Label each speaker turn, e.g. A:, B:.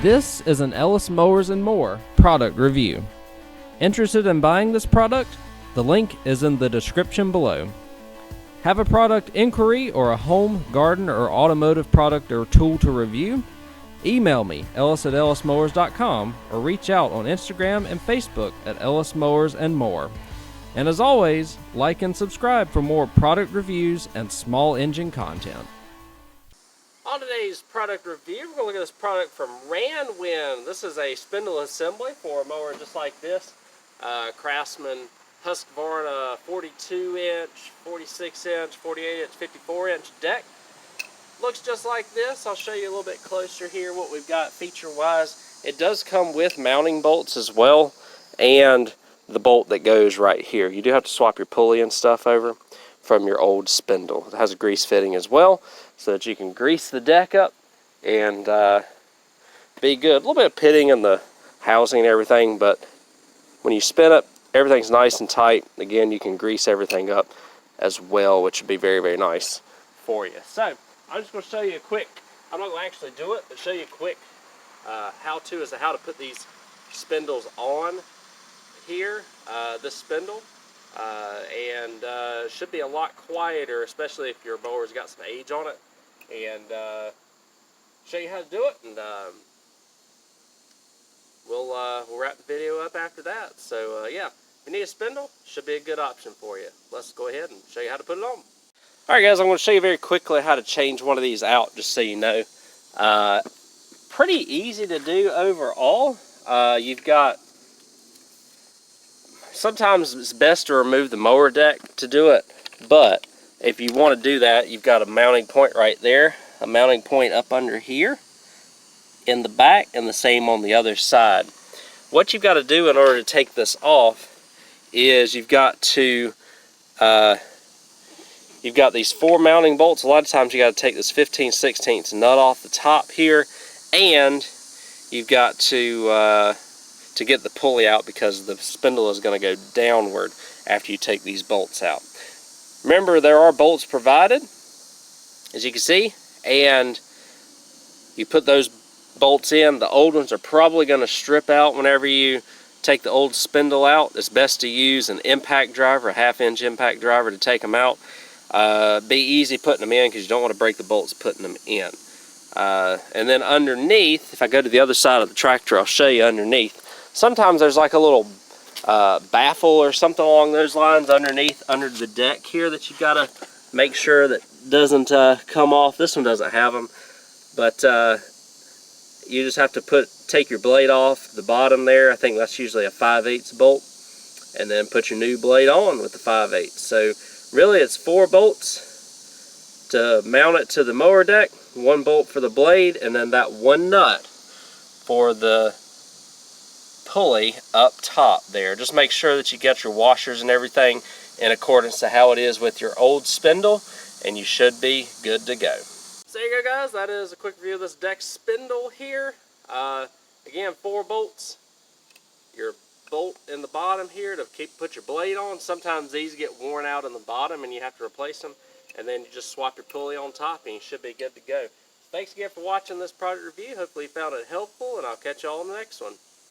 A: This is an Ellis Mowers and More product review. Interested in buying this product? The link is in the description below. Have a product inquiry or a home, garden, or automotive product or tool to review? Email me, ellis@ellismowers.com, or reach out on Instagram and Facebook at Ellis Mowers and More. And as always, like and subscribe for more product reviews and small engine content. On today's product review, we're going to look at this product from Ranwin. This is a spindle assembly for a mower just like this. Craftsman Husqvarna 42-inch, 46-inch, 48-inch, 54-inch deck. Looks just like this. I'll show you a little bit closer here what we've got feature-wise. It does come with mounting bolts as well, and the bolt that goes right here. You do have to swap your pulley and stuff over from your old spindle. It has a grease fitting as well, so that you can grease the deck up and be good. A little bit of pitting in the housing and everything, but when you spin it, everything's nice and tight. Again, you can grease everything up as well, which would be very, very nice for you. So I'm just going to show you a quick, I'm not going to actually do it, but show you a quick how-to as to how to put these spindles on here, this spindle. Should be a lot quieter, especially if your mower's got some age on it, and show you how to do it, and we'll wrap the video up after that. So yeah, if you need a spindle, should be a good option for you. Let's go ahead and show you how to put it on. Alright guys, I'm going to show you very quickly how to change one of these out, just so you know. Pretty easy to do overall. You've got, sometimes it's best to remove the mower deck to do it, but if you want to do that, you've got a mounting point right there, a mounting point up under here in the back, and the same on the other side. What you've got to do in order to take this off is you've got to you've got these 4 mounting bolts. A lot of times you got to take this 15/16 nut off the top here, and you've got to get the pulley out, because the spindle is going to go downward after you take these bolts out. Remember, there are bolts provided, as you can see, and you put those bolts in. The old ones are probably going to strip out whenever you take the old spindle out. It's best to use an impact driver, a 1/2-inch impact driver, to take them out. Be easy putting them in, because you don't want to break the bolts putting them in. And then underneath, if I go to the other side of the tractor, I'll show you underneath. Sometimes there's like a little baffle or something along those lines underneath, under the deck here, that you've got to make sure that doesn't come off. This one doesn't have them, but you just have to take your blade off the bottom there. I think that's usually a 5/8 bolt, and then put your new blade on with the 5/8. So really it's 4 bolts to mount it to the mower deck, 1 bolt for the blade, and then that 1 nut for the pulley up top there. Just make sure that you get your washers and everything in accordance to how it is with your old spindle, and you should be good to go. So there you go guys, that is a quick review of this deck spindle here. Again, 4 bolts, your bolt in the bottom here to put your blade on. Sometimes these get worn out in the bottom and you have to replace them, and then you just swap your pulley on top and you should be good to go. Thanks again for watching this product review. Hopefully you found it helpful, and I'll catch you all in the next one.